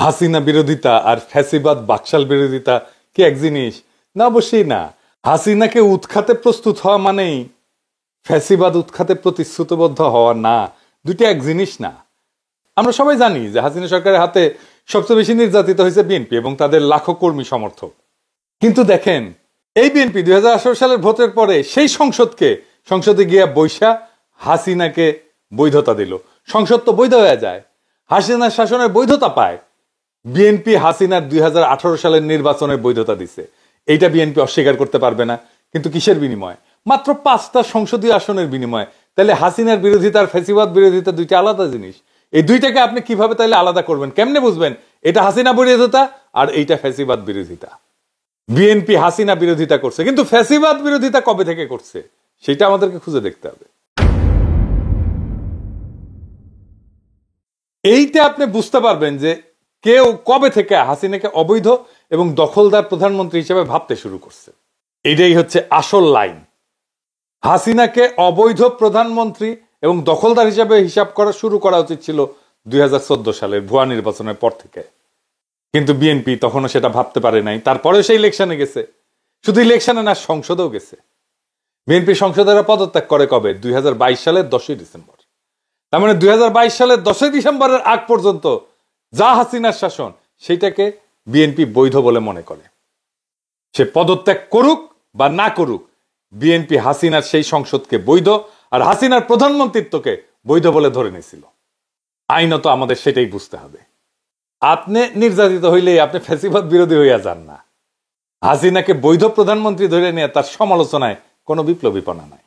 হাসিনা বিরোধিতা আর ফ্যাসিবাদ বাকশাল বিরোধিতা কি এক জিনিস? না, অবশ্যই না। হাসিনাকে উৎখাতে প্রস্তুত হওয়া মানেই ফ্যাসিবাদ উৎখাতে প্রতিশ্রুতিবদ্ধ হওয়া না, দুইটা এক জিনিস না। আমরা সবাই জানি যে হাসিনা সরকারের হাতে সবচেয়ে বেশি নির্যাতিত হয়েছে বিএনপি এবং তাদের লাখো কর্মী সমর্থক। কিন্তু দেখেন, এই বিএনপি 2018 সালের ভোটের পরে সেই সংসদে গিয়া বৈশা হাসিনাকে বৈধতা দিল। সংসদ তো বৈধ হয়ে যায়, হাসিনার শাসনের বৈধতা পায়। বিএনপি হাসিনার 2018 সালের নির্বাচনের বৈধতা দিছে, এইটা বিএনপি অস্বীকার করতে পারবে না। কিন্তু কিসের বিনিময়ে? মাত্র 5টা সংসদীয় আসনের বিনিময়ে। তাহলে হাসিনার বিরোধিতা আর ফ্যাসিবাদ বিরোধিতা দুইটা আলাদা জিনিস। এই দুইটাকে আপনি কিভাবে তাহলে আলাদা করবেন? কেমনে বুঝবেন এটা হাসিনা বিরোধিতা আর এইটা ফ্যাসিবাদ বিরোধিতা? বিএনপি হাসিনা বিরোধিতা করছে, কিন্তু ফ্যাসিবাদ বিরোধিতা কবে থেকে করছে সেটা আমাদেরকে খুঁজে দেখতে হবে। এইটা আপনি বুঝতে পারবেন যে কেউ কবে থেকে হাসিনাকে অবৈধ এবং দখলদার প্রধানমন্ত্রী হিসেবে ভাবতে শুরু করছে। এটাই হচ্ছে আসল লাইন। হাসিনাকে অবৈধ প্রধানমন্ত্রী এবং দখলদার হিসাবে হিসাব করা শুরু করা উচিত ছিল 2014 সালের ভুয়া নির্বাচনের পর থেকে। কিন্তু বিএনপি তখনও সেটা ভাবতে পারে নাই। তারপরেও সেই ইলেকশনে গেছে। শুধু ইলেকশনে না, সংসদেও গেছে। বিএনপি সংসদেরা পদত্যাগ করে কবে? 2022 সালের 10ই ডিসেম্বর। তার মানে 2022 সালের 10ই ডিসেম্বরের আগ পর্যন্ত যা হাসিনার শাসন, সেইটাকে বিএনপি বৈধ বলে মনে করে। সে পদত্যাগ করুক বা না করুক, বিএনপি হাসিনার সেই সংসদকে বৈধ আর হাসিনার প্রধানমন্ত্রিত্বকে বৈধ বলে ধরে নিয়েছিল। আইনত আমাদের সেটাই বুঝতে হবে। আপনি নির্যাতিত হইলেই আপনি ফ্যাসিবাদ বিরোধী হইয়া যান না। হাসিনাকে বৈধ প্রধানমন্ত্রী ধরে নিয়ে তার সমালোচনায় কোনো বিপ্লবীপনা নাই।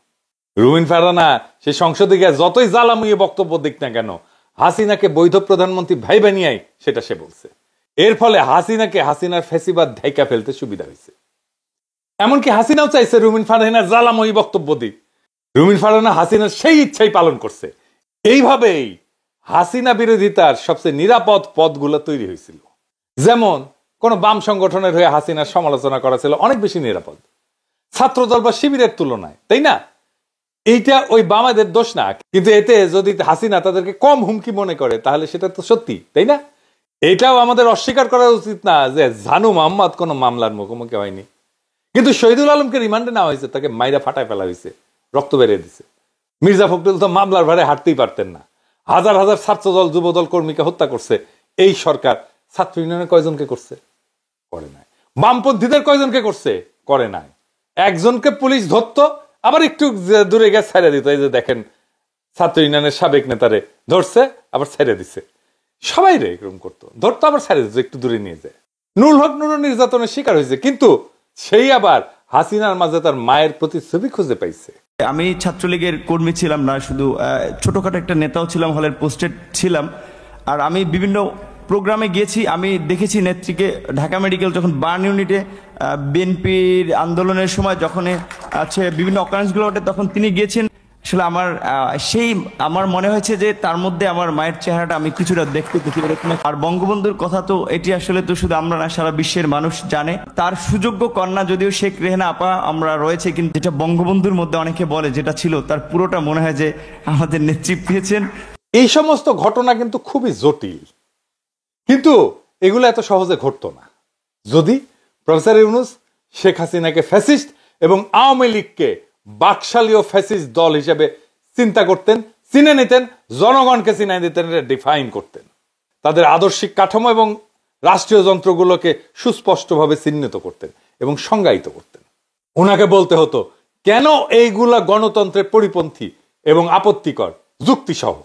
রুমিন ফারহানা সেই সংসদে গিয়ে যতই জ্বালাময়ী বক্তব্য দিক না কেন, হাসিনাকে বৈধ প্রধানমন্ত্রী ভাইবা নিয়াই সেটা সে বলছে। এর ফলে হাসিনার ফ্যাসিবাদ ঢাইকা ফেলতে সুবিধা হয়েছে। এমনকি হাসিনাও চাইছে রুমিন ফারহানার জ্বালাময়ী বক্তব্য দিক। রুমিন ফারহানা হাসিনার সেই ইচ্ছাই পালন করছে। এইভাবেই হাসিনা বিরোধিতার সবচেয়ে নিরাপদ পথগুলো তৈরি হয়েছিল। যেমন কোন বাম সংগঠনের হয়ে হাসিনার সমালোচনা করা ছিল অনেক বেশি নিরাপদ ছাত্রদল বা শিবিরের তুলনায়, তাই না? এইটা ওই বামাদের দোষ না, কিন্তু এতে যদি হাসিনা তাদেরকে কম হুমকি মনে করে তাহলে সেটা তো সত্যি, তাই না? এটাও আমাদের অস্বীকার করা উচিত না যে জানু মোহাম্মদ কোন মামলার মুখোমুখি হয়নি, কিন্তু শহীদুল আলমকে রিমান্ডে নেওয়া হয়েছে, তাকে মাইরা ফাটায় ফেলা হয়েছে, রক্ত বেরিয়ে দিছে। মির্জা ফখরুল তো মামলার ভারে হাঁটতেই পারতেন না। হাজার হাজার ছাত্রদল যুবদল কর্মীকে হত্যা করছে এই সরকার। ছাত্র ইউনিয়নের কয়জনকে করছে? করে নাই। বামপন্থীদের কয়জনকে করছে? করে নাই। একজনকে পুলিশ ধরতো, আবার একটু দূরে গিয়ে ছেড়ে দিত। এই যে দেখেন, ছাত্র ইউনিয়নের সাবেক নেতারে ধরছে, আবার ছেড়ে দিছে। সবাই রে এরকম করতো, ধরতো আবার ছেড়ে দিত, একটু দূরে নিয়ে যায়। নুরুল হক নুরু নির্যাতনের শিকার হয়েছে, কিন্তু সেই আবার হাসিনার মাঝে তার মায়ের প্রতি ছবি খুঁজে পাইছে। আমি ছাত্রলীগের কর্মী ছিলাম না, শুধু ছোটখাটো একটা নেতাও ছিলাম, হলের পোস্টেড ছিলাম। আর আমি বিভিন্ন প্রোগ্রামে গিয়েছি, আমি দেখেছি নেত্রীকে ঢাকা মেডিকেল যখন বার্ন ইউনিটে বিএনপির আন্দোলনের সময় যখন আছে বিভিন্ন অকারেন্সগুলো ওঠে, তখন তিনি গিয়েছেন। আসলে আমার মনে হয়েছে যে তার মধ্যে আমার মায়ের চেহারাটা আমি কিছুটা দেখতে পেয়েছি। আর বঙ্গবন্ধুর কথা তো এটি আসলে তো শুধু আমরা না, সারা বিশ্বের মানুষ জানে। তার সুযোগ্য কন্যা যদিও শেখ রেহেনা আপা আমরা রয়েছে, কিন্তু যেটা বঙ্গবন্ধুর মধ্যে অনেকে বলে যেটা ছিল, তার পুরোটা মনে হয় যে আমাদের নেত্রী পেয়েছেন। এই সমস্ত ঘটনা কিন্তু খুবই জটিল, কিন্তু এগুলো এত সহজে ঘটতো না যদি প্রফেসর ইউনূস শেখ হাসিনাকে ফ্যাসিস্ট এবং আওয়ামী লীগকে বাকশালীয় ফ্যাসিস্ট দল হিসেবে চিন্তা করতেন, চিনে নিতেন, জনগণকে চিনে দিতেন, ডিফাইন করতেন, তাদের আদর্শিক কাঠামো এবং রাষ্ট্রীয় যন্ত্রগুলোকে সুস্পষ্টভাবে চিহ্নিত করতেন এবং সংজ্ঞায়িত করতেন। ওনাকে বলতে হতো কেন এইগুলা গণতন্ত্রের পরিপন্থী এবং আপত্তিকর যুক্তিসহ,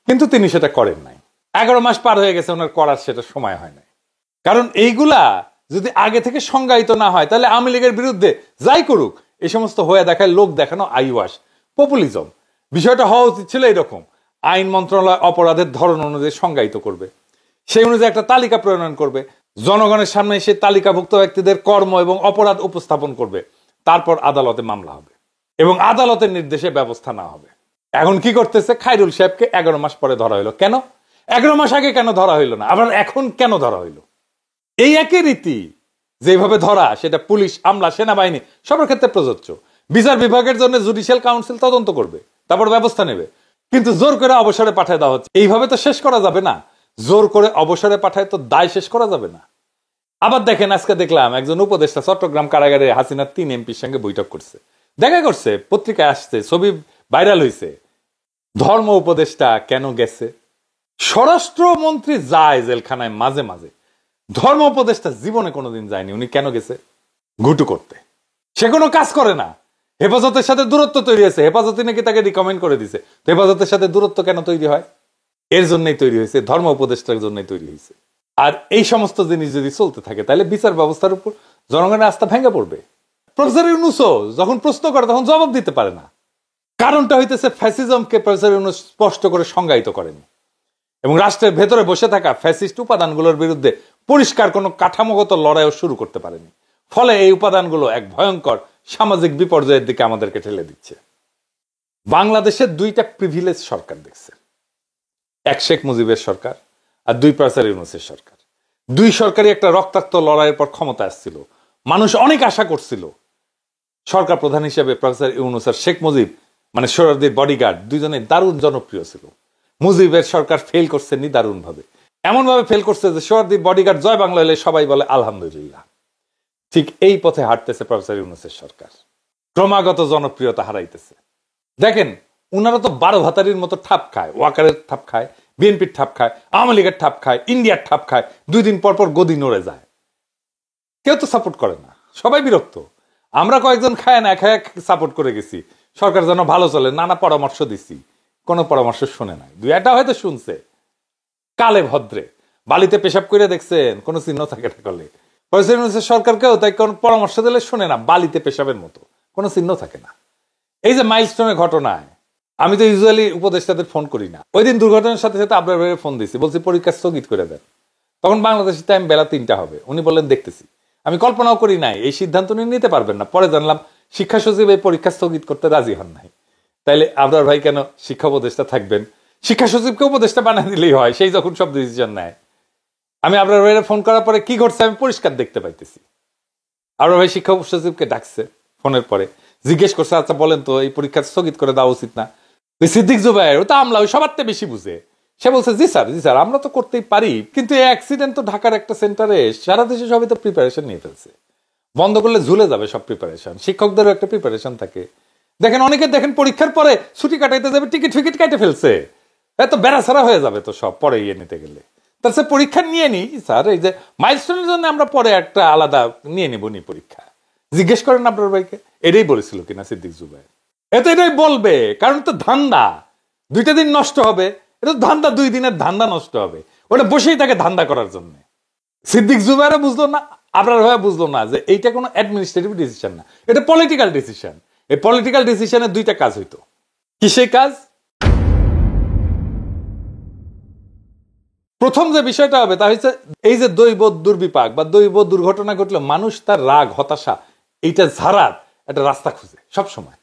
কিন্তু তিনি সেটা করেন নাই। 11 মাস পার হয়ে গেছে, ওনার করার সেটা সময় হয় নাই। কারণ এইগুলা যদি আগে থেকে সংজ্ঞায়িত না হয়, তাহলে আওয়ামী লীগের বিরুদ্ধে যাই করুক, এই সমস্ত হয়ে দেখায় লোক দেখানো আইওয়াস, পপুলিজম। বিষয়টা হওয়া উচিত ছিল এরকম: আইন মন্ত্রণালয় অপরাধের ধরন অনুযায়ী সংজ্ঞায়িত করবে, সেই অনুযায়ী একটা তালিকা প্রণয়ন করবে, জনগণের সামনে সেই তালিকাভুক্ত ব্যক্তিদের কর্ম এবং অপরাধ উপস্থাপন করবে, তারপর আদালতে মামলা হবে এবং আদালতের নির্দেশে ব্যবস্থা নেওয়া হবে। এখন কি করতেছে? খায়রুল সাহেবকে 11 মাস পরে ধরা হইলো। কেন 11 মাস আগে কেন ধরা হইল না? আবার এখন কেন ধরা হইল? এই একই রীতি যেভাবে ধরা, সেটা পুলিশ, আমলা, সেনাবাহিনী সবার ক্ষেত্রে প্রযোজ্য। বিচার বিভাগের জন্য জুডিশিয়াল কাউন্সিল তদন্ত করবে, তারপর ব্যবস্থা নেবে, কিন্তু জোর করে অবসরে পাঠিয়ে দেওয়া হচ্ছে। এইভাবে তো শেষ করা যাবে না। জোর করে অবসরে পাঠায় তো দায় শেষ করা যাবে না। আবার দেখেন, আজকে দেখলাম একজন উপদেষ্টা চট্টগ্রাম কারাগারে হাসিনার 3 এমপির সঙ্গে বৈঠক করছে, দেখা করছে, পত্রিকায় আসছে, ছবি ভাইরাল হয়েছে। ধর্ম উপদেষ্টা কেন গেছে? স্বরাষ্ট্রমন্ত্রী যায় জেলখানায় মাঝে মাঝে, ধর্ম উপদেষ্টা জীবনে কোনোদিন যায়নি। উনি কেন গেছে? ঘুটু করতে। সে কোনো কাজ করে না। হেফাজতের সাথে দূরত্ব তৈরি হয়েছে, হেফাজতে নাকি তাকে রিকমেন্ড করে দিছে। হেফাজতের সাথে দূরত্ব কেন তৈরি হয়? এর জন্যই তৈরি হয়েছে, ধর্ম উপদেষ্টার জন্যই তৈরি হয়েছে। আর এই সমস্ত জিনিস যদি চলতে থাকে তাহলে বিচার ব্যবস্থার উপর জনগণের আস্থা ভেঙে পড়বে। প্রফেসর ইউনূসও যখন প্রশ্ন করে তখন জবাব দিতে পারে না। কারণটা হইতেছে ফ্যাসিজমকে প্রফেসর ইউনূস স্পষ্ট করে সংজ্ঞায়িত করেনি এবং রাষ্ট্রের ভেতরে বসে থাকা ফ্যাসিস্ট উপাদানগুলোর বিরুদ্ধে পরিষ্কার কোনো কাঠামোগত লড়াইও শুরু করতে পারেনি। ফলে এই উপাদানগুলো এক ভয়ঙ্কর সামাজিক বিপর্যয়ের দিকে আমাদেরকে ঠেলে দিচ্ছে। বাংলাদেশের 2টা প্রিভিলেজ সরকার দেখছে, এক শেখ মুজিবের সরকার আর 2 প্রফেসর ইউনূসের সরকার। 2 সরকারই একটা রক্তাক্ত লড়াইয়ের পর ক্ষমতা আসছিল। মানুষ অনেক আশা করছিল সরকার প্রধান হিসেবে প্রফেসর ইউনূস আর শেখ মুজিব মানে সোহরাওয়ার্দীর বডিগার্ড দুজনে দারুণ জনপ্রিয় ছিল। মুজিবের সরকার ফেল করছে দারুণ ভাবে, এমন ভাবে ফেল করছে যে সোহরাওয়ার্দীর বডিগার্ড জয় বাংলা হলে সবাই বলে আলহামদুলিল্লাহ। ঠিক এই পথে হাঁটতেছে প্রফেসর ইউনূসের সরকার, ক্রমাগত জনপ্রিয়তা হারাইতেছে। দেখেন, উনারা তো 12 ভাতারির মতো ঠাপ খায়, ওয়াকারের ঠাপ খায়, বিএনপির ঠাপ খায়, আওয়ামী লীগের ঠাপ খায়, ইন্ডিয়ার ঠাপ খায়, 2 দিন পর পর গদি নড়ে যায়। কেউ তো সাপোর্ট করে না, সবাই বিরক্ত। আমরা কয়েকজন খায় না খায় সাপোর্ট করে গেছি, সরকার যেন ভালো চলে, নানা পরামর্শ দিছি, কোনো পরামর্শ শুনে নাই। 2-একটা হয়তো শুনছে, কালে ভদ্রে। বালিতে পেশাব করে দেখছেন, কোনো চিহ্ন থাকে না কলে। প্রফেসর ইউনূসের সরকারকেও তাই কোন পরামর্শ দিলে শুনে না, বালিতে পেশাবের মতো, কোনো চিহ্ন থাকে না। এই যে মাইলস্টোনের ঘটনায় আমি তো ইউজুয়ালি উপদেষ্টাদের ফোন করি না। ওই দিন দুর্ঘটনার সাথে সাথে আপনার ভাইয়ের ফোন দিছি, বলছি পরীক্ষা স্থগিত করে দেন। তখন বাংলাদেশের টাইম বেলা 3টা হবে, উনি বললেন দেখতেছি। আমি কল্পনাও করি নাই এই সিদ্ধান্ত উনি নিতে পারবেন না। পরে জানলাম শিক্ষা সচিব এই পরীক্ষা স্থগিত করতে রাজি হন নাই। তাইলে আপনার ভাই কেন শিক্ষা উপদেষ্টা থাকবেন? শিক্ষা সচিবকে উপদেষ্টা বানিয়ে দিলেই হয়, সেই যখন সব ডিসিশন নেয়। আমি আপনার ভাইয়ের ফোন করার পরে কি ঘটছে আমি পরিষ্কার দেখতে পাইতেছি। আপনার ভাই শিক্ষা সচিবকে ডাকছে, ফোনের পরে জিজ্ঞেস করছে, আচ্ছা বলেন তো এই পরীক্ষা স্থগিত করে দেওয়া উচিত না? সিদ্দিক জুবায়ের, ও তো আমলা, ওই সবার থেকে বেশি বুঝে, সে বলছে জি স্যার আমরা তো করতেই পারি, কিন্তু এই অ্যাক্সিডেন্ট তো ঢাকার একটা সেন্টারে, সারা দেশে সবাই তো প্রিপারেশন নিয়ে ফেলছে, বন্ধ করলে ঝুলে যাবে সব প্রিপারেশন। শিক্ষকদেরও একটা প্রিপারেশন থাকে। দেখেন অনেকে দেখেন পরীক্ষার পরে ছুটি কাটাইতে যাবে, টিকিট ফিকিট কাটে ফেলছে, এত বেড়াছাড়া হয়ে যাবে তো সব, পরে ইয়ে নিতে গেলে। তার সে পরীক্ষা নিয়ে নি স্যার, এই যে মাইলস্টোনের জন্য আমরা পরে একটা আলাদা নিয়ে নিব নি পরীক্ষা, জিজ্ঞেস করেন আপনার ভাইকে। এটাই বলেছিল কিনা সিদ্দিক জুবায়ের? এটাই বলবে, কারণ তো ধান্দা, 2টা দিন নষ্ট হবে, এটা ধান্দা, 2 দিনের ধান্দা নষ্ট হবে, ওটা বসেই থাকে ধান্দা করার জন্য। সিদ্দিক জুবায়ের বুঝলো না, আপনার ভাই বুঝলো না যে এইটা কোনো অ্যাডমিনিস্ট্রেটিভ ডিসিশন না, এটা পলিটিক্যাল ডিসিশন। এই পলিটিক্যাল ডিসিশনে 2টা কাজ হইতো। কি সেই কাজ? প্রথম যে বিষয়টা হবে তা হচ্ছে এই যে দৈব দুর্বিপাক বা দৈব দুর্ঘটনা ঘটলে মানুষ তার রাগ হতাশা এইটা ছাড়ার একটা রাস্তা খুঁজে সব সময়,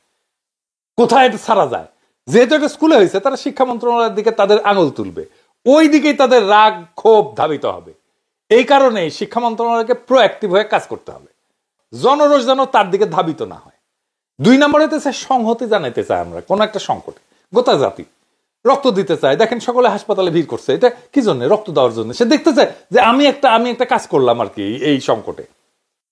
কোথায় এটা ছাড়া যায়। যেহেতু এটা স্কুলে হয়েছে, তারা শিক্ষা মন্ত্রণালয়ের দিকে তাদের আঙুল তুলবে, ওই দিকেই তাদের রাগ ক্ষোভ ধাবিত হবে। এই কারণে শিক্ষা মন্ত্রণালয়কে প্রোঅ্যাক্টিভ হয়ে কাজ করতে হবে, জনরোষ যেন তার দিকে ধাবিত না হয়। 2 নম্বর হইতেছে সংহতি জানাইতে চাই আমরা কোন একটা সংকটে, গোটা জাতি রক্ত দিতে চায়। দেখেন সকলে হাসপাতালে ভিড় করছে, এটা কি জন্য? রক্ত দেওয়ার জন্য। সে দেখতে চায় যে আমি একটা কাজ করলাম আর কি এই সংকটে।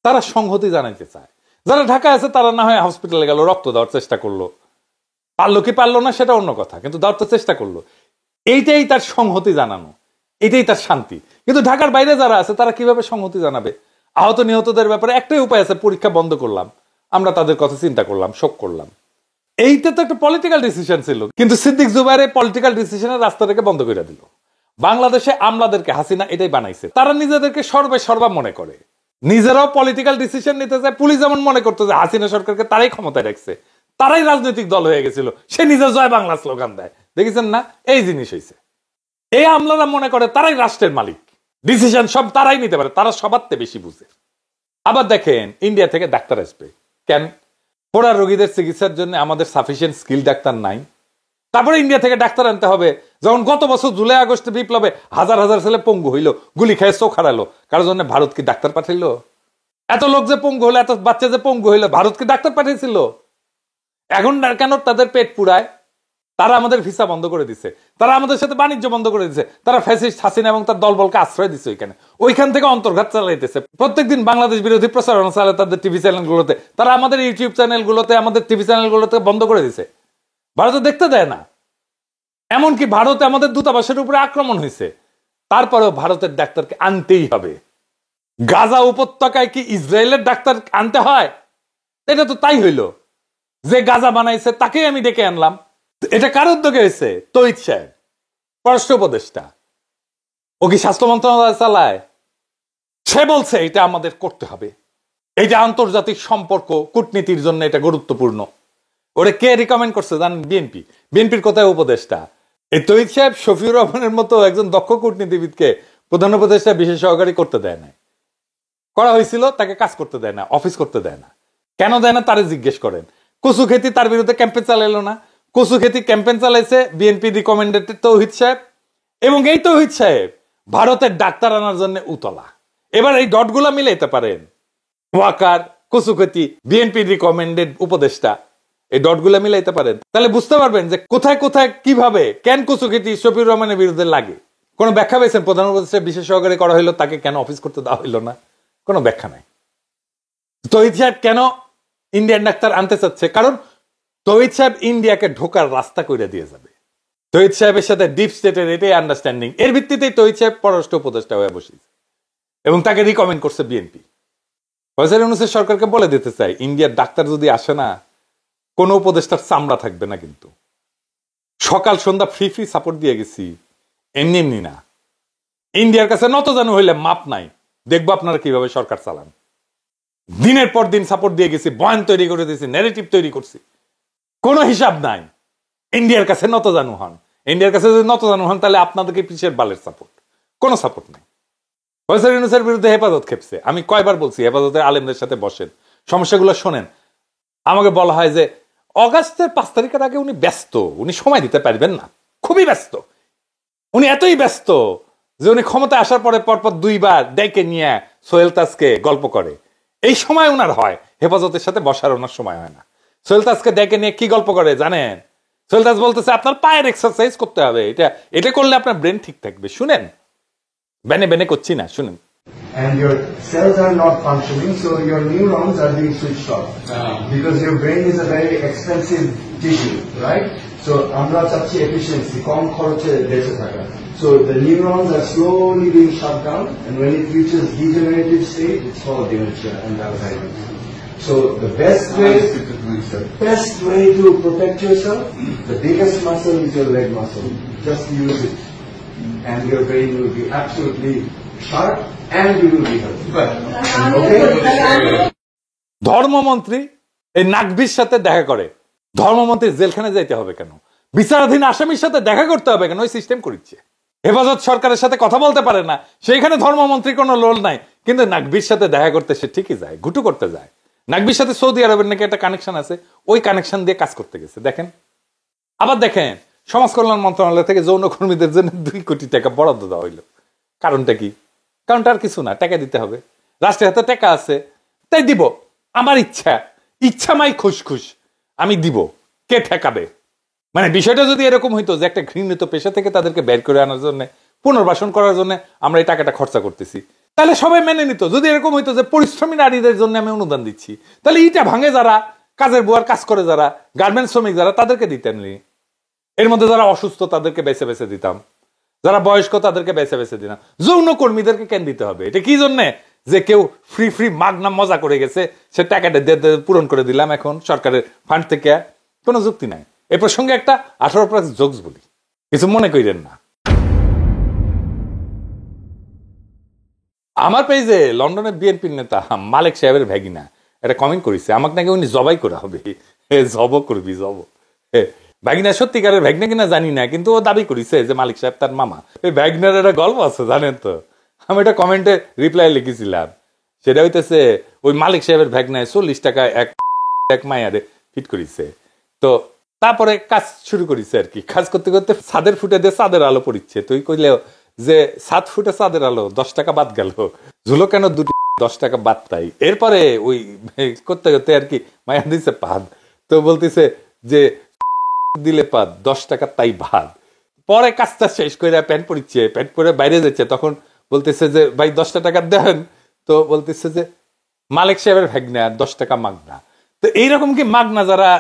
তারা সংহতি জানাইতে চায়। যারা ঢাকা আছে তারা না হয় হসপিটালে গেল, রক্ত দেওয়ার চেষ্টা করলো, পারলো কি পারলো না সেটা অন্য কথা, কিন্তু দেওয়ার তো চেষ্টা করলো। এইটাই তার সংহতি জানানো, এটাই তার শান্তি। কিন্তু ঢাকার বাইরে যারা আছে তারা কিভাবে সংহতি জানাবে? আহত নিহতদের ব্যাপারে একটাই উপায় আছে, পরীক্ষা বন্ধ করলাম, আমরা তাদের কথা চিন্তা করলাম, শোক করলাম। এইটা তো একটা পলিটিক্যাল ডিসিশন ছিল, কিন্তু সিদ্দিক জুবায়ের এই পলিটিক্যাল ডিসিশনের রাস্তাটাকে বন্ধ করে দিল। বাংলাদেশে আমলাদেরকে হাসিনা এটাই বানাইছে, তারা নিজেদেরকে সর্বা মনে করে, নিজেরাও পলিটিক্যাল ডিসিশন নিতে চায়। পুলিশ যেমন মনে করতো যে হাসিনা সরকারকে তারাই ক্ষমতায় রাখছে, তারাই রাজনৈতিক দল হয়ে গেছিল, সে নিজে জয় বাংলা স্লোগান দেয়, দেখেছেন না? এই জিনিস হয়েছে। এই আমলারা মনে করে তারাই রাষ্ট্রের মালিক, ডিসিশন সব তারাই নিতে পারে, তারা সবার থেকে বেশি বুঝে। আবার দেখেন ইন্ডিয়া থেকে ডাক্তার আসবে কেন? পোড়া রোগীদের চিকিৎসার জন্য আমাদের সাফিসিয়েন্ট স্কিল ডাক্তার নাই। তারপরে ইন্ডিয়া থেকে ডাক্তার আনতে হবে, যখন গত বছর জুলাই আগস্টে বিপ্লবে হাজার হাজার ছেলে পঙ্গু হইলো, গুলি খেয়ে চোখ হারালো, কারোর জন্য ভারত কি ডাক্তার পাঠাইলো? এত লোক যে পঙ্গু হলো, এত বাচ্চা যে পঙ্গু হইলো, ভারত কি ডাক্তার পাঠিয়েছিল? এখন কেন তাদের পেট পুরায়? তারা আমাদের ভিসা বন্ধ করে দিছে, তারা আমাদের সাথে বাণিজ্য বন্ধ করে দিছে, তারা ফ্যাসিস্ট হাসিনা এবং তার দলবলকে আশ্রয় দিচ্ছে ওইখান থেকে অন্তর্ঘাত চালাইতেছে। প্রত্যেকদিন বাংলাদেশ বিরোধী প্রচারণা চালায় তাদের টিভি চ্যানেলগুলোতে, তারা আমাদের ইউটিউব চ্যানেলগুলোতে, আমাদের টিভি চ্যানেলগুলোতে বন্ধ করে দিছে। ভারতে দেখতে দেয় না। এমনকি ভারতে আমাদের দূতাবাসের উপরে আক্রমণ হয়েছে, তারপরেও ভারতের ডাক্তারকে আনতেই হবে। গাজা উপত্যকায় কি ইসরায়েলের ডাক্তার আনতে হয়? এটা তো তাই হইল, যে গাজা বানাইছে তাকেই আমি ডেকে আনলাম। এটা কার উদ্যোগে হয়েছে? তৌহিদ সাহেব, পররাষ্ট্র উপদেষ্টা। ও কি স্বাস্থ্য মন্ত্রণালয় চালায়? সে বলছে এটা আমাদের করতে হবে, এটা আন্তর্জাতিক সম্পর্ক কূটনীতির জন্য এটা গুরুত্বপূর্ণ। ওরে কে রিকমেন্ড করছে জানেন? বিএনপি। বিএনপির কোথায় উপদেষ্টা? এই তৌহিদ সাহেব শফিউর রহমানের মতো একজন দক্ষ কূটনীতিবিদকে প্রধান উপদেষ্টা বিশেষ সহকারী করতে দেয় না। করা হয়েছিল, তাকে কাজ করতে দেয় না, অফিস করতে দেয় না। কেন দেয় না তারে জিজ্ঞেস করেন। কচু খেতি তার বিরুদ্ধে ক্যাম্পেন চালাইলো না। কচু খেতি ক্যাম্পেন চালাইছে বিএনপি রিকমেন্ডেড তৌহিদ সাহেব, এবং এই তৌহিদ সাহেব ভারতের ডাক্তার আনার জন্য উতলা। এবার এই ডটগুলা মিলাইতে পারেন, ওয়াকার, কচু খেতি, বিএনপি রিকমেন্ডেড উপদেষ্টা, এই ডটগুলা মিলাইতে পারেন, তাহলে বুঝতে পারবেন যে কোথায় কোথায় কিভাবে কেন কচু খেতি শফিউর রহমানের বিরুদ্ধে লাগে। কোনো ব্যাখ্যা পেয়েছেন? প্রধান উপদেষ্টা বিশেষ সহকারী করা হইলো, তাকে কেন অফিস করতে দেওয়া হইলো না? কোনো ব্যাখ্যা নাই। তৌহিদ সাহেব কেন ইন্ডিয়ান ডাক্তার আনতে চাচ্ছে? কারণ তৌহিদ সাহেব ইন্ডিয়াকে ঢোকার রাস্তা করে দিয়ে যাবে। তৌহিদ সাহেবের সাথে ডিপ স্টেটের এটাই আন্ডারস্ট্যান্ডিং। এর ভিত্তিতেই তৌহিদ সাহেব পররাষ্ট্র উপদেষ্টা হয়ে বসেছে এবং তাকে রিকমেন্ড করছে বিএনপি। ফয়সাল ইউনূসের সরকারকে বলে দিতে চাই, ইন্ডিয়ার ডাক্তার যদি আসে না, কোন উপদেষ্টার চামড়া থাকবে না। কিন্তু সকাল সন্ধ্যা ফ্রি ফ্রি সাপোর্ট দিয়ে গেছি, এমনি এমনি না। ইন্ডিয়ার কাছে নত জানু হইলে মাপ নাই। দেখবো আপনারা কিভাবে সরকার চালান। দিনের পর দিন সাপোর্ট দিয়ে গেছি, বয়ান তৈরি করে দিয়েছি, ন্যারেটিভ তৈরি করছি, কোনো হিসাব নাই। ইন্ডিয়ার কাছে নত জানু হন। ইন্ডিয়ার কাছে যদি নত জানু হন, তাহলে আপনাদেরকে পিছের বালের সাপোর্ট, কোনো সাপোর্ট নাই। ফয়সাল ইউনূসের বিরুদ্ধে হেফাজত খেপছে। আমি কয়বার বলছি হেফাজতের আলেমদের সাথে বসেন, সমস্যাগুলো শোনেন। আমাকে বলা হয় যে অগাস্টের 5 তারিখের আগে উনি ব্যস্ত, উনি সময় দিতে পারবেন না, খুবই ব্যস্ত। উনি এতই ব্যস্ত যে উনি ক্ষমতায় আসার পরে পরপর 2 বার ডেকে নিয়ে সোহেল তাজকে গল্প করে। এই সময় ওনার হয়, হেফাজতের সাথে বসার ওনার সময় হয় না। সোহেল তাজকে ডেকে নিয়ে কি গল্প করে জানেন? সোহেল তাজ বলতেছে আপনার পায়ের এক্সারসাইজ করতে হবে, এটা করলে আপনার ব্রেন ঠিক থাকবে। শুনেন, বেনে বেনে করছি না, শুনেন। And your cells are not functioning, so your neurons are being switched off. Because your brain is a very expensive tissue, right? So আমরা চাচ্ছি efficiency, কম খরচে বেঁচে থাকা. So the neurons are slowly being shut down, and when it reaches degenerative state, it's called dementia and Alzheimer's. So the best way to protect yourself, the biggest muscle is your leg muscle. Just use it, and your brain will be absolutely sharp, and you will be healthy. Okay? ধর্মমন্ত্রী এই নাকভির সাথে দেখা করে। ধর্মমন্ত্রী জেলখানে যাইতে হবে কেন? বিচারাধীন আসামির সাথে দেখা করতে হবে কেন? ওই সিস্টেম করিচ্ছে। হেফাজত সরকারের সাথে কথা বলতে পারে না, সেইখানে ধর্মমন্ত্রী কোনো লোল নাই, কিন্তু নাকভির সাথে দেখা করতে সে ঠিকই যায়, ঘুটু করতে যায়। নাকভির সাথে সৌদি আরবের নাকি একটা কানেকশন আছে, ওই কানেকশন দিয়ে কাজ করতে গেছে। দেখেন, আবার দেখেন, সমাজ কল্যাণ মন্ত্রণালয় থেকে যৌনকর্মীদের জন্য 2 কোটি টাকা বরাদ্দ দেওয়া হইল। কারণটা কি? কারণটা আর কিছু না, টাকা দিতে হবে। রাষ্ট্রের হাতে টাকা আছে, তাই দিব। আমার ইচ্ছা মাই খুশ, আমি দিব, কে ঠেকাবে? মানে বিষয়টা যদি এরকম হইতো যে একটা ঘৃণিত পেশা থেকে তাদেরকে বের করে আনার জন্য, পুনর্বাসন করার জন্য আমরা এই টাকাটা খরচা করতেছি, তাহলে সবাই মেনে নিত। যদি এরকম হইতো যে পরিশ্রমী নারীদের জন্য আমি অনুদান দিচ্ছি, তাহলে ইটা ভাঙে যারা, কাজের বুয়ার কাজ করে যারা, গার্মেন্টস শ্রমিক যারা, তাদেরকে দিতেন। এর মধ্যে যারা অসুস্থ তাদেরকে বেছে বেছে দিতাম, যারা বয়স্ক তাদেরকে বেছে বেছে দিতাম। যৌন কর্মীদেরকে কেন দিতে হবে? এটা কি জন্য যে কেউ ফ্রি মাগনা মজা করে গেছে, সে টাকাটা পূরণ করে দিলাম এখন সরকারের ফান্ড থেকে? কোনো যুক্তি নাই। এ প্রসঙ্গে একটা 18+ জোকস বলি, কিছু মনে করেন না। আমার পেজে লন্ডনের বিএনপির নেতা মালিক সাহেবের ভ্যাগিনা এটা কমেন্ট করেছে, আমাকে নাকি উনি জবাই করা হবে। জব করবি, জব। ভ্যাগিনা সত্যিকারের ভ্যাগনা কিনা জানি না, কিন্তু ও দাবি করেছে যে মালিক সাহেব তার মামা। এই ভ্যাগনার একটা গল্প আছে জানেন তো? আমি এটা কমেন্টে রিপ্লাই লিখেছিলাম, সেটা হইতেছে ওই মালিক সাহেবের ভ্যাগনায় 40 টাকায় এক মায়ারে ফিট করেছে। তো তারপরে কাজ শুরু করেছে আর কি। কাজ করতে করতে ছাদের ফুটে দিয়ে চাঁদের আলো পড়িচ্ছে। তুই কইলেও যে 7 ফুটে চাঁদের আলো, 10 টাকা বাদ গেল, ঝুলো কেন 2টি, 10 টাকা বাদ তাই। এরপরে ওই করতে করতে আর কি মায়া দিছে পাদ। তো বলতেছে যে দিলে পাত 10 টাকা তাই ভাত। পরে কাজটা শেষ করে প্যান্ট পরিচ্ছে, প্যান্ট পরে বাইরে যাচ্ছে, তখন বলতেছে যে ভাই 10 টাকা দেন, তো বলতেছে যে মালিক সাহেবের ভাগনা 10 টাকা মাগনা। তো এইরকম কি মাগনা যারা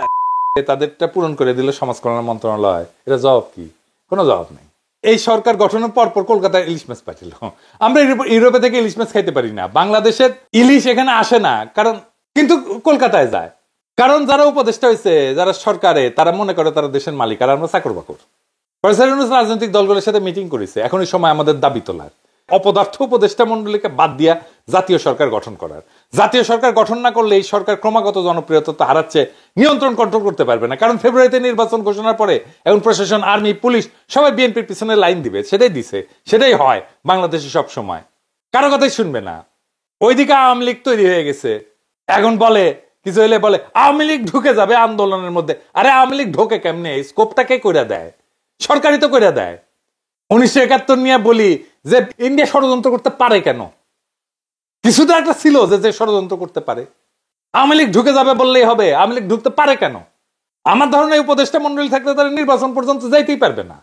তাদেরটা পূরণ করে দিল সমাজ কল্যাণ মন্ত্রণালয়, এটা জবাব কি? কোনো জবাব নেই। এই সরকার গঠনের পর কলকাতায় ইলিশ মাছ পাঠিল। আমরা ইউরোপে থেকে ইলিশ মাছ খাইতে পারি না, বাংলাদেশের ইলিশ এখানে আসে না, কারণ কিন্তু কলকাতায় যায়। কারণ যারা উপদেষ্টা হয়েছে, যারা সরকারে, তারা মনে করে তারা দেশের মালিক, আর আমরা চাকর বাকর। রাজনৈতিক দলগুলোর সাথে মিটিং করেছে, এখন এই সময় আমাদের দাবি তোলার, অপদার্থ উপদেষ্টা মন্ডলীকে বাদ দিয়া জাতীয় সরকার গঠন করার। জাতীয় সরকার গঠন না করলে এই সরকার ক্রমাগত জনপ্রিয়তা হারাচ্ছে, নিয়ন্ত্রণ কন্ট্রোল করতে পারবে না। কারণ ফেব্রুয়ারিতে নির্বাচন ঘোষণার পরে এখন প্রশাসন, আর্মি, পুলিশ সবাই বিএনপির পিছনে লাইন দিবে, সেটাই দিছে, সেটাই হয় বাংলাদেশে সব সময়। কারো কথাই শুনবে না। ওইদিকে আওয়ামী লীগ তৈরি হয়ে গেছে, এখন বলে কিছু হইলে বলে আওয়ামী লীগ ঢুকে যাবে আন্দোলনের মধ্যে। আরে আওয়ামী লীগ ঢোকে কেমনে? স্কোপটা কে কইরা দেয়? সরকারই তো কইরা দেয়। 1971 নিয়ে বলি যে ইন্ডিয়া ষড়যন্ত্র করতে পারে কেন? কিছু তো একটা ছিল যে ষড়যন্ত্র করতে পারে। আওয়ামী লীগ ঢুকে যাবে বললেই হবে? আওয়ামী লীগ ঢুকতে পারে কেন? আমার ধারণা এই উপদেষ্টা মন্ডলী থাকলে তারা নির্বাচন পর্যন্ত যাইতেই পারবে না,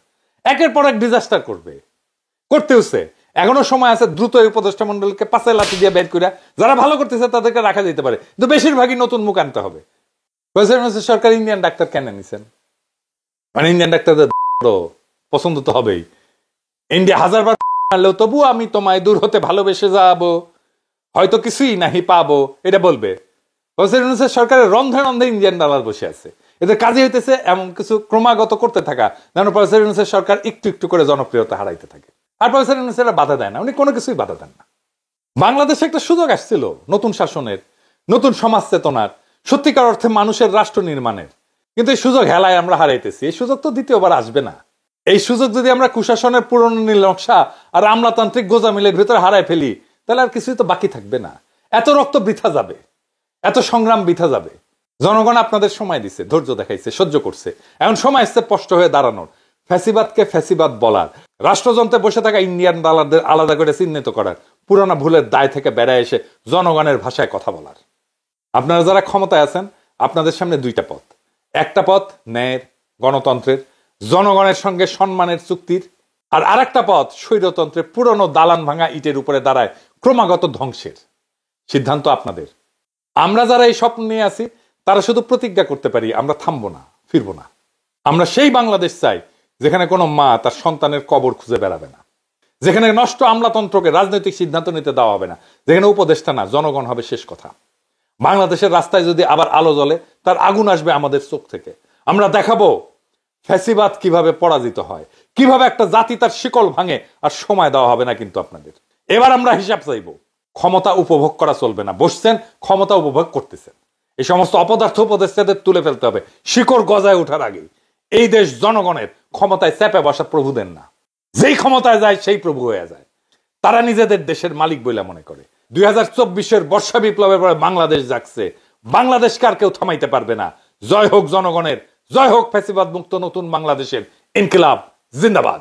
একের পর এক ডিজাস্টার করবে, করতেওছে। এখনো সময় আছে, দ্রুত এই উপদেষ্টা মন্ডলীকে পাশে লাঠি দিয়ে বের করে যারা ভালো করতেছে তাদেরকে রাখা যেতে পারে, কিন্তু বেশিরভাগই নতুন মুখ আনতে হবে। সরকার ইন্ডিয়ান ডাক্তার কেন নিছেন? মানে ইন্ডিয়ান ডাক্তারদের পছন্দ তো হবেই। ইন্ডিয়া 1000 বার আনলেও তবু আমি তোমায় দূর হতে ভালোবেসে যাবো, হয়তো কিছুই নাহি পাবো, এটা বলবে। সরকারের রন্ধে রন্ধে ইন্ডিয়ান ডলার বসে আছে, এদের কাজে হইতেছে এমন কিছু ক্রমাগত করতে থাকা, যেন প্রফেসর সরকার একটু একটু করে জনপ্রিয়তা হারাইতে থাকে। আর প্রফেসর বাধা দেয় না, উনি কোনো কিছুই বাধা দেন না। বাংলাদেশে একটা সুযোগ আসছিল নতুন শাসনের, নতুন সমাজ চেতনার, সত্যিকার অর্থে মানুষের রাষ্ট্র নির্মাণের, কিন্তু এই সুযোগ হেলায় আমরা হারাইতেছি। এই সুযোগ তো দ্বিতীয়বার আসবে না। এই সুযোগ যদি আমরা কুশাসনের পুরনো নীল নকশা আর আমলাতান্ত্রিক গোজামিলের ভিতরে হারাই ফেলি, তাহলে আর কিছুই তো বাকি থাকবে না। এত রক্ত বৃথা যাবে, এত সংগ্রাম বৃথা যাবে। জনগণ আপনাদের সময় দিচ্ছে, ধৈর্য দেখাইছে, সহ্য করছে। এখন সময় আসছে স্পষ্ট হয়ে দাঁড়ানোর, ফ্যাসিবাদকে ফ্যাসিবাদ বলার, রাষ্ট্রযন্ত্রে বসে থাকা ইন্ডিয়ান ডলারদের আলাদা করে চিহ্নিত করার, পুরানা ভুলের দায় থেকে বেড়ায় এসে জনগণের ভাষায় কথা বলার। আপনারা যারা ক্ষমতায় আছেন, আপনাদের সামনে দুইটা পথ। একটা পথ ন্যায়ের, গণতন্ত্রের, জনগণের সঙ্গে সম্মানের চুক্তির, আর আরেকটা পথ স্বৈরতন্ত্রের, পুরনো দালান ভাঙা ইটের উপরে দাঁড়ায় ক্রমাগত ধ্বংসের। সিদ্ধান্ত আপনাদের। আমরা যারা এই স্বপ্ন নিয়ে আছি তারা শুধু প্রতিজ্ঞা করতে পারি, আমরা থামবো না, ফিরবো না। আমরা সেই বাংলাদেশ চাই যেখানে কোনো মা তার সন্তানের কবর খুঁজে বেড়াবে না, যেখানে নষ্ট আমলাতন্ত্রকে রাজনৈতিক সিদ্ধান্ত নিতে দেওয়া হবে না, যেখানে উপদেষ্টা না জনগণ হবে শেষ কথা। বাংলাদেশের রাস্তায় যদি আবার আলো জ্বলে, তার আগুন আসবে আমাদের চোখ থেকে। আমরা দেখাবো ফ্যাসিবাদ কিভাবে পরাজিত হয়, কিভাবে একটা জাতি তার শিকল ভাঙে, আর সময় দেওয়া হবে না কিন্তু আপনাদের। এবার আমরা হিসাব চাইব। ক্ষমতা উপভোগ করা চলবে না, বসছেন ক্ষমতা উপভোগ করতেছেন। এই সমস্ত অপদার্থ উপদেষ্টাদের তুলে ফেলতে হবে শিকড় গজায় ওঠার আগেই। এই দেশ জনগণের, ক্ষমতায় চেপে বসা প্রভুদের না। যেই ক্ষমতায় যায় সেই প্রভু হয়ে যায়। তারা নিজেদের দেশের মালিক বলে মনে করে। 2024-এর বর্ষা বিপ্লবের পরে বাংলাদেশ জাগছে, বাংলাদেশকে আর কেউ থামাইতে পারবে না। জয় হোক জনগণের, জয় হোক ফ্যাসিবাদ মুক্ত নতুন বাংলাদেশের। ইনকিলাব জিন্দাবাদ।